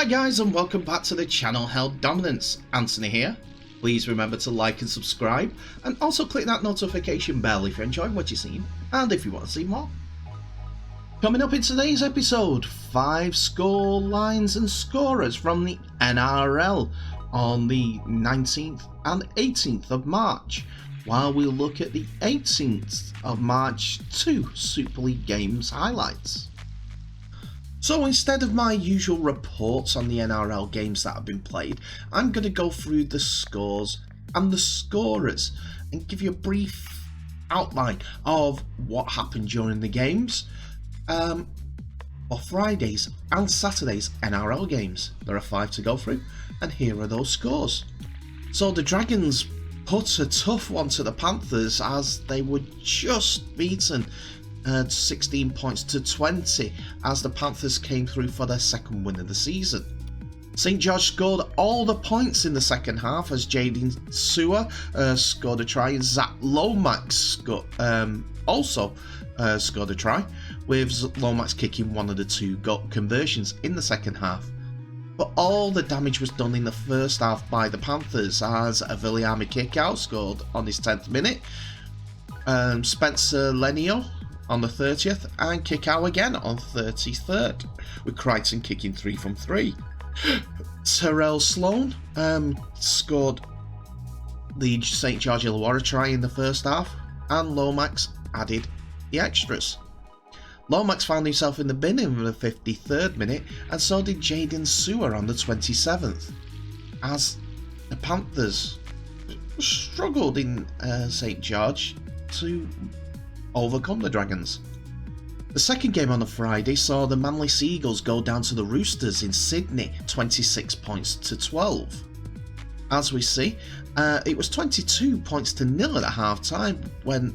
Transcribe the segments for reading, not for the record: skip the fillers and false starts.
Hi guys and welcome back to the channel Held Dominance. Anthony here. Please remember to like and subscribe and also click that notification bell if you're enjoying what you're seeing and if you want to see more. Coming up in today's episode, 5 score lines and scorers from the NRL on the 19th and 18th of March, while we look at the 18th of March 2 Super League games highlights. So instead of my usual reports on the NRL games that have been played, I'm going to go through the scores and the scorers and give you a brief outline of what happened during the games for Fridays and Saturdays NRL games. There are 5 to go through, and here are those scores. So the Dragons put a tough one to the Panthers as they were just beaten 16 points to 20 as the Panthers came through for their second win of the season. St George scored all the points in the second half as Jaden Sewer scored a try and Zach Lomax also scored a try, with Lomax kicking one of the 2 goal conversions in the second half. But all the damage was done in the first half by the Panthers as a Viliami kickout scored on his 10th minute, Spencer Lenio on the 30th, and kick out again on 33rd, with Crichton kicking 3 from 3. Terrell Sloan scored the St George Illawarra try in the first half, and Lomax added the extras. Lomax found himself in the bin in the 53rd minute, and so did Jaden Sewer on the 27th, as the Panthers struggled in St George to overcome the Dragons. The second game on the Friday saw the Manly Seagulls go down to the Roosters in Sydney 26 points to 12. As we see, it was 22 points to 0 at half time when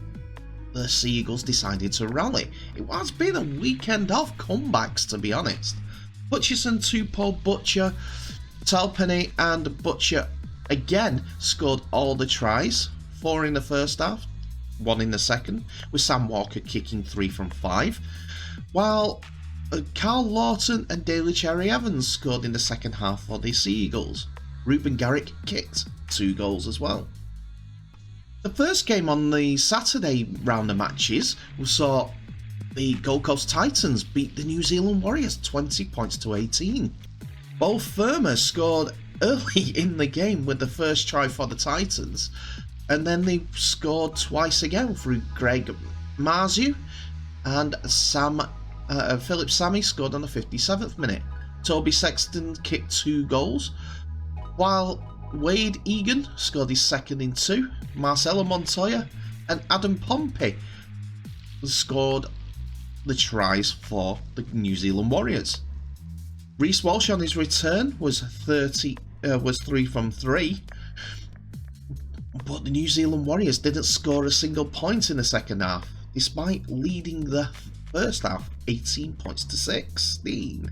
the Seagulls decided to rally. It has been a weekend of comebacks, to be honest. Hutchison, Tupou, Butcher, Talpenny and Butcher again scored all the tries, 4 in the first half, 1 in the second, with Sam Walker kicking 3 from 5, while Carl Lawton and Daly Cherry Evans scored in the second half for the Seagulls. Ruben Garrick kicked 2 goals as well. The first game on the Saturday round of matches, we saw the Gold Coast Titans beat the New Zealand Warriors 20 points to 18. Both Firma scored early in the game with the first try for the Titans, and then they scored twice again through Greg Marzu, and Philip Sammy scored on the 57th minute. Toby Sexton kicked 2 goals, while Wade Egan scored his second in 2. Marcelo Montoya and Adam Pompey scored the tries for the New Zealand Warriors. Reece Walsh on his return was 3 from 3. But the New Zealand Warriors didn't score a single point in the second half, despite leading the first half 18 points to 16.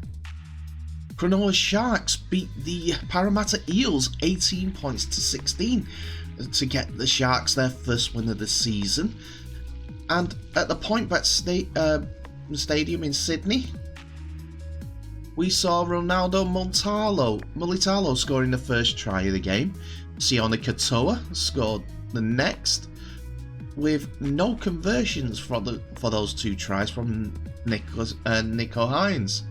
Granola Sharks beat the Parramatta Eels 18 points to 16 to get the Sharks their first win of the season. And at the PointBet Stadium in Sydney, we saw Ronaldo Mulitalo scoring the first try of the game. Sione Katoa scored the next, with no conversions for those 2 tries from Nico Hines.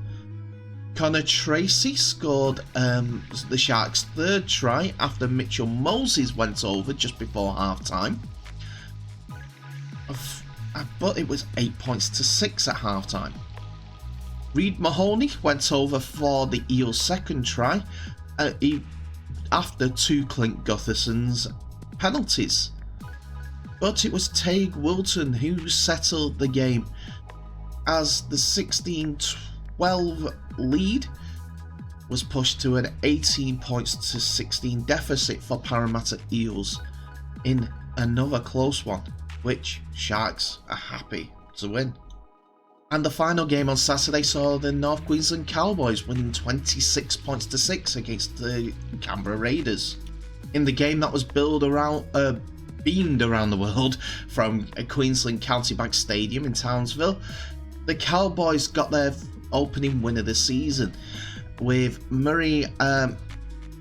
Connor Tracy scored the Sharks' 3rd try after Mitchell Moses went over just before half time, but it was 8 points to 6 at half time. Reid Mahoney went over for the Eels' 2nd try after 2 Clint Gutherson's penalties, but it was Tague Wilton who settled the game as the 16-12 lead was pushed to an 18 points to 16 deficit for Parramatta Eels in another close one, which Sharks are happy to win. And the final game on Saturday saw the North Queensland Cowboys winning 26 points to 6 against the Canberra Raiders. In the game that was beamed around the world from Queensland County Bank Stadium in Townsville, the Cowboys got their opening win of the season with Murray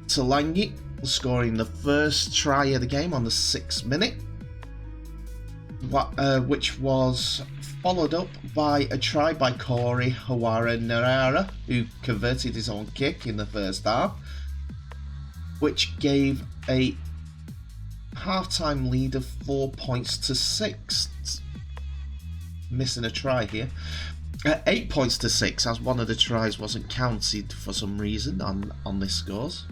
Talangi scoring the first try of the game on the 6th minute, which was followed up by a try by Corey Hawara-Narara, who converted his own kick in the first half, which gave a half-time lead of 4 points to 6. Missing a try here. 8 points to 6, as one of the tries wasn't counted for some reason on this scores.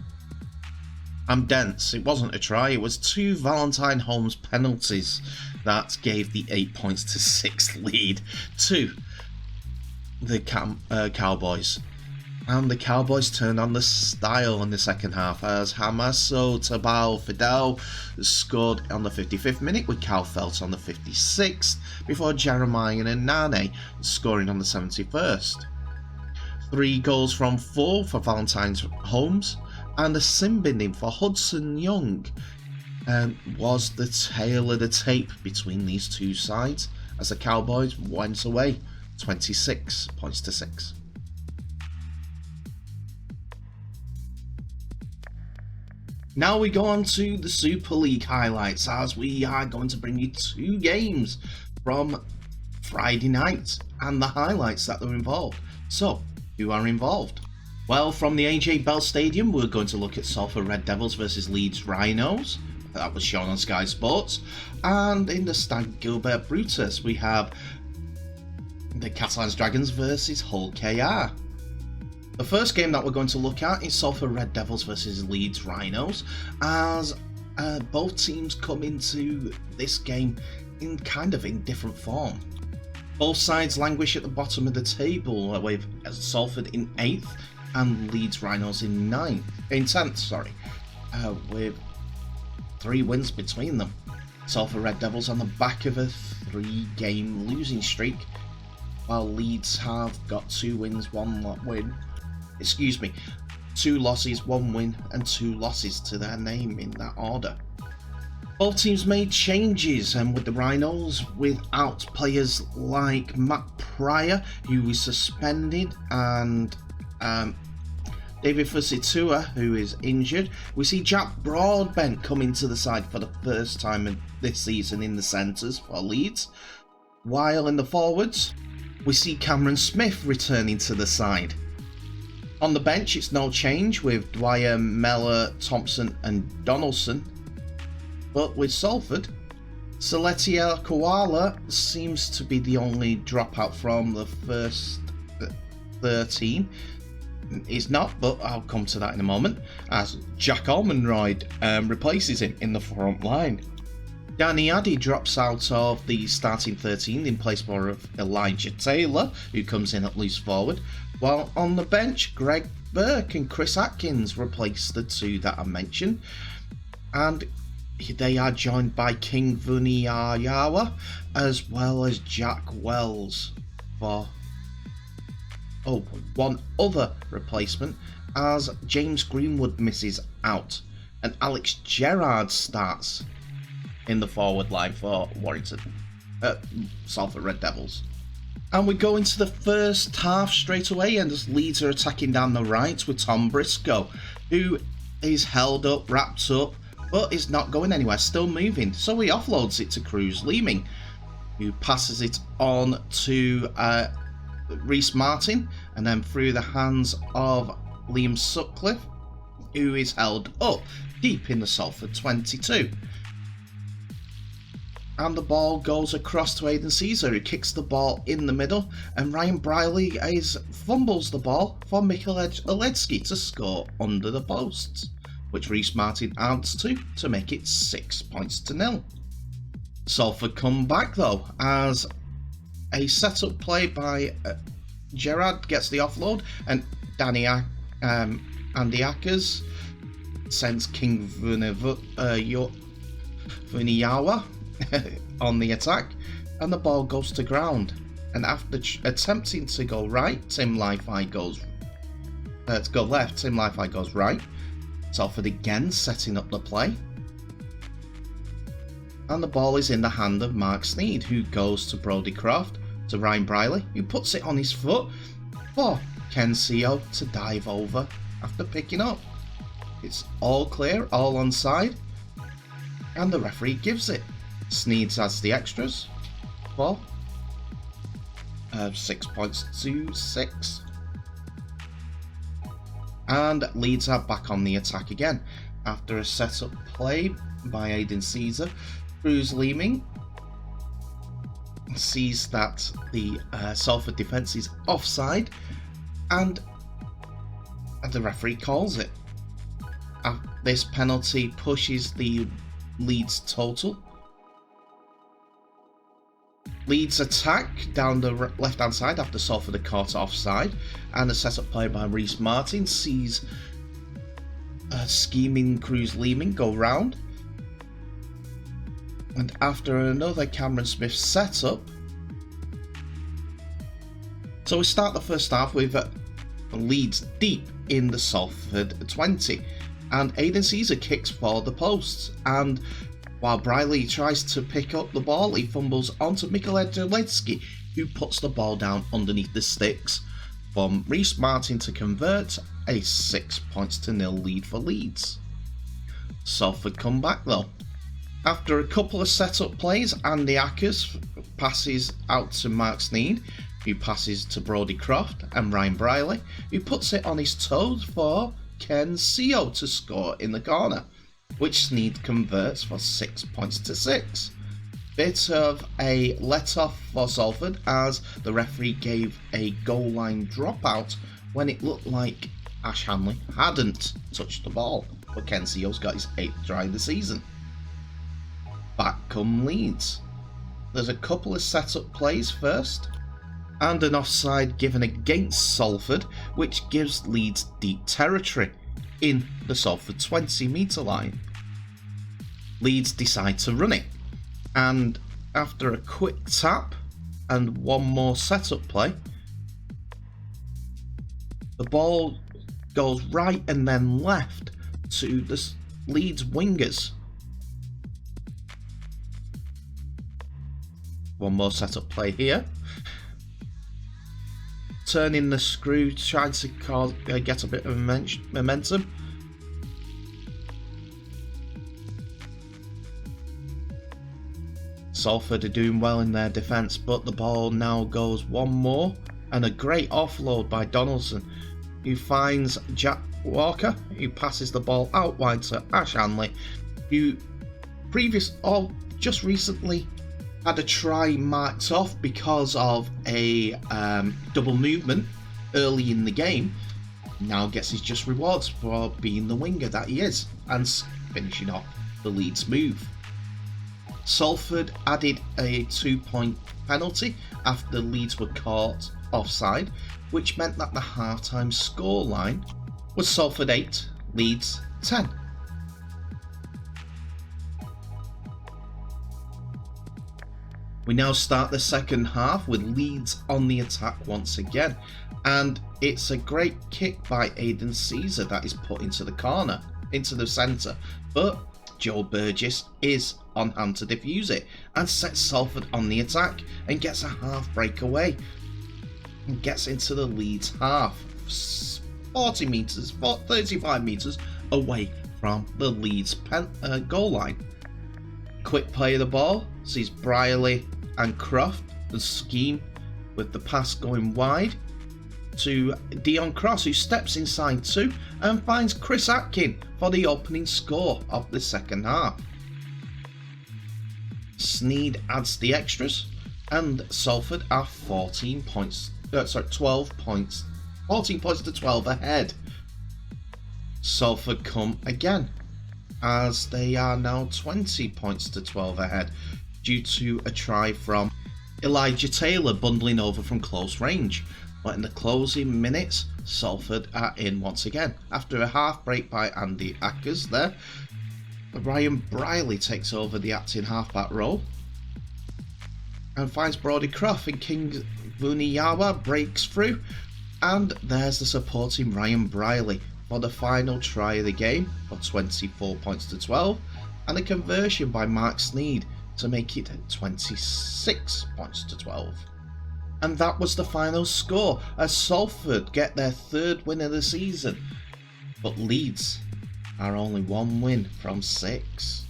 I'm dense. It wasn't a try. It was 2 Valentine Holmes penalties that gave the 8 points to 6 lead to the Cowboys. And the Cowboys turned on the style in the second half as Hamaso Tabao Fidel scored on the 55th minute with Cal Felt on the 56th before Jeremiah and Nane scoring on the 71st. 3 goals from 4 for Valentine Holmes, and the sin binning for Hudson Young was the tail of the tape between these two sides as the Cowboys went away 26 points to 6. Now we go on to the Super League highlights, as we are going to bring you 2 games from Friday night and the highlights that are involved. So, who are involved? Well, from the AJ Bell Stadium, we're going to look at Sulphur Red Devils versus Leeds Rhinos. That was shown on Sky Sports. And in the Stag Gilbert Brutus, we have the Catalans Dragons versus Hull KR. The first game that we're going to look at is Sulphur Red Devils versus Leeds Rhinos, as both teams come into this game in different form. Both sides languish at the bottom of the table, with Sulphur in 8th and Leeds Rhinos in 10th, with 3 wins between them. Sulphur Red Devils on the back of a 3-game losing streak, while Leeds have got 2 wins, 1 win. 2 losses, 1 win, and 2 losses to their name in that order. Both teams made changes, and with the Rhinos without players like Matt Pryor, who was suspended, and David Fusitua, who is injured. We see Jack Broadbent come into the side for the first time this season in the centres for Leeds, while in the forwards we see Cameron Smith returning to the side. On the bench, it's no change with Dwyer, Mellor, Thompson and Donaldson. But with Salford, Seletia Koala seems to be the only dropout from the first 13. He's not, but I'll come to that in a moment, as Jack Almonroyd replaces him in the front line. Danny Addy drops out of the starting 13 in place of Elijah Taylor, who comes in at loose forward, while on the bench, Greg Burke and Chris Atkins replace the 2 that I mentioned, and they are joined by King Vuniyayawa as well as Jack Wells for one other replacement, as James Greenwood misses out and Alex Gerrard starts in the forward line for Sulphur Red Devils. And we go into the first half straight away, and as Leeds are attacking down the right with Tom Briscoe, who is held up, wrapped up, but is not going anywhere, still moving. So he offloads it to Cruz Leeming, who passes it on to Reece Martin, and then through the hands of Liam Sutcliffe, who is held up deep in the Salford 22. And the ball goes across to Aidan Caesar, who kicks the ball in the middle, and Ryan Briley fumbles the ball for Mikkel Oledzki to score under the posts, which Reece Martin adds to make it 6 points to 0. Salford come back though, as a set-up play by Gerrard gets the offload, and Andy Ackers sends King Vuniyawa on the attack, and the ball goes to ground. And after attempting to go right, Tim Lifey goes right. Salford again setting up the play, and the ball is in the hand of Mark Sneed, who goes to Brodie Croft, to Ryan Briley, who puts it on his foot for Ken Sio to dive over after picking up. It's all clear, all onside, and the referee gives it. Sneeds adds the extras for 6 points to 6. And Leeds are back on the attack again. After a set-up play by Aidan Caesar, Cruz Leeming sees that the Sulphur defence is offside, and the referee calls it. This penalty pushes the Leeds total. Leeds attack down the left-hand side after Sulphur had caught offside, and a set-up play by Rhys Martin sees scheming Cruz Leeming go round. And after another Cameron Smith setup, so we start the first half with Leeds deep in the Salford 20, and Aidan Caesar kicks for the posts, and while Briley tries to pick up the ball, he fumbles onto Mikołaj Dulецki, who puts the ball down underneath the sticks from Rhys Martin to convert a 6 points to 0 lead for Leeds. Salford come back though. After a couple of set-up plays, Andy Ackers passes out to Mark Sneed, who passes to Brodie Croft and Ryan Briley, who puts it on his toes for Ken Sio to score in the corner, which Sneed converts for 6 points to 6. Bit of a let-off for Salford as the referee gave a goal line dropout when it looked like Ash Hanley hadn't touched the ball, but Ken Sio's got his 8th try of the season. Back come Leeds. There's a couple of set-up plays first, and an offside given against Salford, which gives Leeds deep territory in the Salford 20-metre line. Leeds decide to run it, and after a quick tap and one more set-up play, the ball goes right and then left to the Leeds wingers. One more set-up play here. Turning the screw, trying to get a bit of momentum. Salford are doing well in their defence, but the ball now goes one more, and a great offload by Donaldson, who finds Jack Walker, who passes the ball out wide to Ash Hanley, who just recently had a try marked off because of a double movement early in the game. Now gets his just rewards for being the winger that he is and finishing off the Leeds move. Salford added a 2-point penalty after the Leeds were caught offside, which meant that the half-time scoreline was Salford 8, Leeds 10. We now start the second half with Leeds on the attack once again, and it's a great kick by Aidan Caesar that is put into the corner, into the centre, but Joe Burgess is on hand to defuse it and sets Salford on the attack and gets a half breakaway and gets into the Leeds half, 35 metres away from the Leeds goal line. Quick play of the ball sees Briley and Croft the scheme with the pass going wide to Dion Cross, who steps inside too and finds Chris Atkin for the opening score of the second half. Sneed adds the extras, and Salford are 12 points. 14 points to 12 ahead. Salford come again, as they are now 20 points to 12 ahead due to a try from Elijah Taylor bundling over from close range. But in the closing minutes, Salford are in once again. After a half break by Andy Ackers there, Ryan Briley takes over the acting halfback role and finds Brodie Croft, and King Vuniyawa breaks through, and there's the supporting Ryan Briley for the final try of the game for 24 points to 12, and a conversion by Mark Sneed to make it 26 points to 12. And that was the final score, as Sulphur get their 3rd win of the season. But Leeds are only 1 win from 6.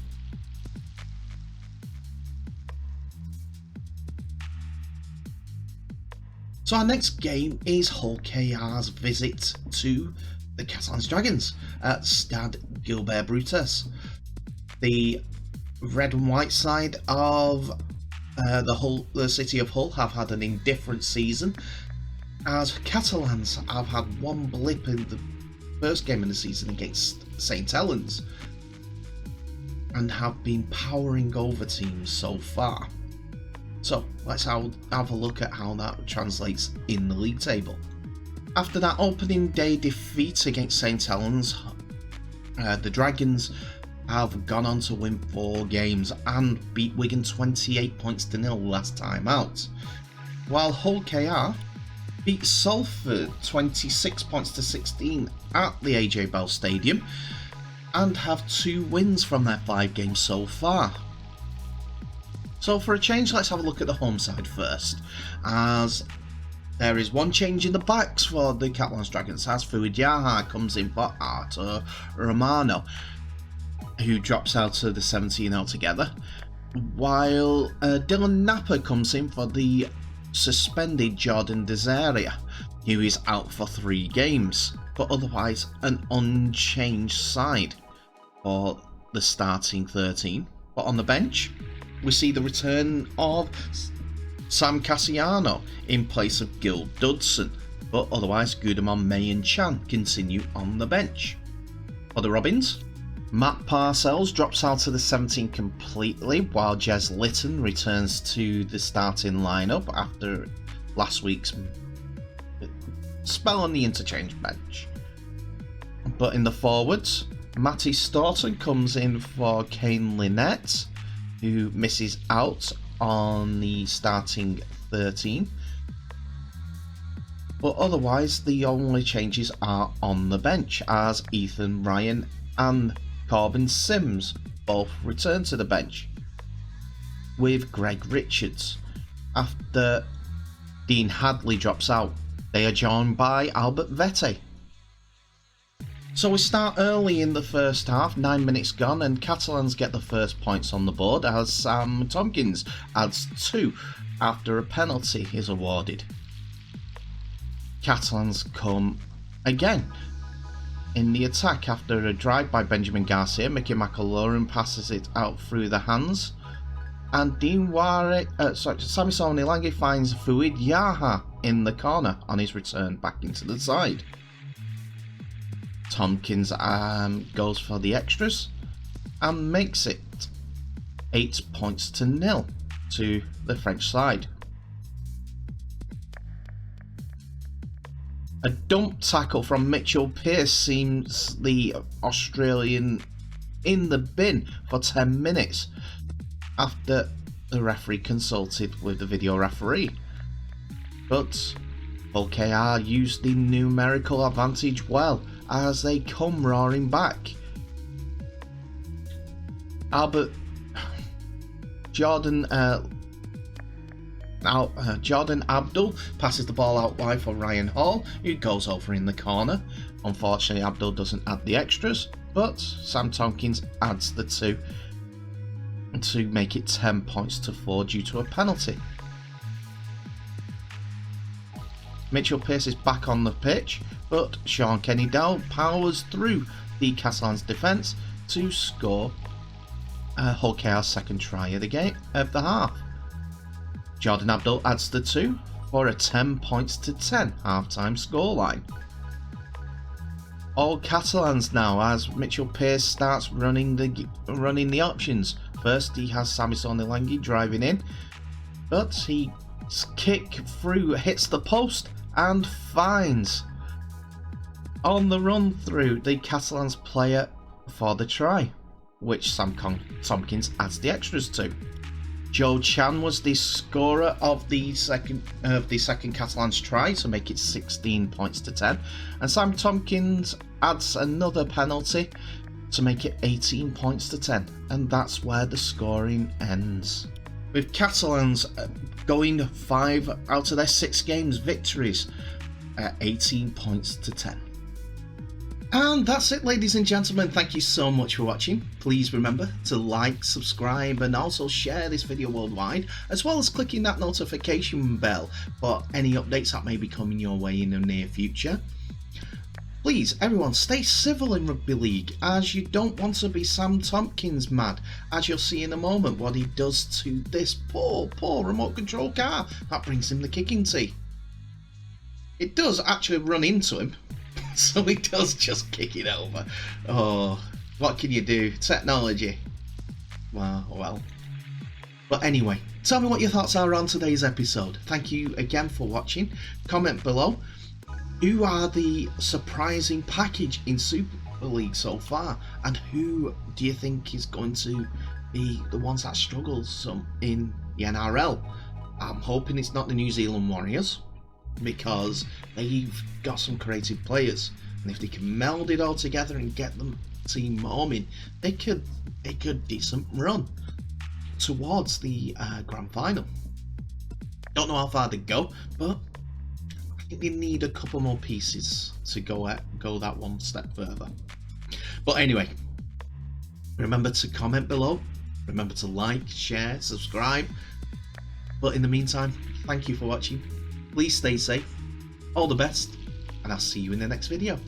So our next game is Hull KR's visit to the Catalans Dragons at Stade Gilbert Brutus. The red and white side of the city of Hull have had an indifferent season, as Catalans have had one blip in the first game of the season against St Helens and have been powering over teams so far. So let's have a look at how that translates in the league table. After that opening day defeat against St Helens, the Dragons have gone on to win 4 games and beat Wigan 28 points to 0 last time out, while Hull KR beat Sulphur 26 points to 16 at the AJ Bell Stadium and have 2 wins from their 5 games so far. So for a change, let's have a look at the home side first, as there is one change in the backs for the Catalans Dragons, as Fuad Yaha comes in for Artur Romano, who drops out of the 17 altogether, while Dylan Napper comes in for the suspended Jordan Desaria, who is out for 3 games, but otherwise an unchanged side for the starting 13. But on the bench, we see the return of Sam Cassiano in place of Gil Dudson, but otherwise Gudamon, May and Chan continue on the bench. For the Robins, Matt Parcells drops out of the 17 completely, while Jez Litton returns to the starting lineup after last week's spell on the interchange bench. But in the forwards, Matty Staunton comes in for Kane Lynette, who misses out on the starting 13. But otherwise, the only changes are on the bench, as Ethan Ryan and Corbin Sims both return to the bench, with Greg Richards. After Dean Hadley drops out, they are joined by Albert Vette. So we start early in the first half, 9 minutes gone, and Catalans get the first points on the board as Sam Tompkins adds 2 after a penalty is awarded. Catalans come again in the attack after a drive by Benjamin Garcia. Mickey McAloran passes it out through the hands, and Sammy Sonilangi finds Fuad Yaha in the corner on his return back into the side. Tompkins goes for the extras and makes it 8 points to 0 to the French side. A dump tackle from Mitchell Pearce seems the Australian in the bin for 10 minutes after the referee consulted with the video referee. But Hull KR used the numerical advantage well as they come roaring back. Jordan Abdul passes the ball out wide for Ryan Hall, who goes over in the corner. Unfortunately, Abdul doesn't add the extras, but Sam Tompkins adds the 2 to make it 10 points to 4 due to a penalty. Mitchell Pearce is back on the pitch, but Sean Kenny Dow powers through the Catalans defence to score Hull KR's second try of the half. Jordan Abdul adds the 2 for a 10 points to 10 half-time scoreline. All Catalans now as Mitchell Pearce starts running the options. First he has Sami Sonilangi driving in, but his kick through hits the post and finds on the run through the Catalans player for the try, which Sam Tompkins adds the extras to. Joe Chan was the scorer of the second Catalans try to make it 16 points to 10, and Sam Tompkins adds another penalty to make it 18 points to 10, and that's where the scoring ends. With Catalans going 5 out of their 6 games victories at 18 points to 10. And that's it, ladies and gentlemen. Thank you so much for watching. Please remember to like, subscribe, and also share this video worldwide, as well as clicking that notification bell for any updates that may be coming your way in the near future. Please, everyone, stay civil in Rugby League, as you don't want to be Sam Tompkins mad, as you'll see in a moment what he does to this poor remote control car that brings him the kicking tee. It does actually run into him. So he does just kick it over. Oh, what can you do? Technology. Well. But anyway, tell me what your thoughts are on today's episode. Thank you again for watching. Comment below. Who are the surprising package in Super League so far? And who do you think is going to be the ones that struggle some in the NRL? I'm hoping it's not the New Zealand Warriors, because they've got some creative players, and if they can meld it all together and get the team homing, they could decent run towards the grand final. Don't know how far they go, but I think they need a couple more pieces to go that one step further. But anyway, remember to comment below, remember to like, share, subscribe. But in the meantime, thank you for watching. Please stay safe, all the best, and I'll see you in the next video.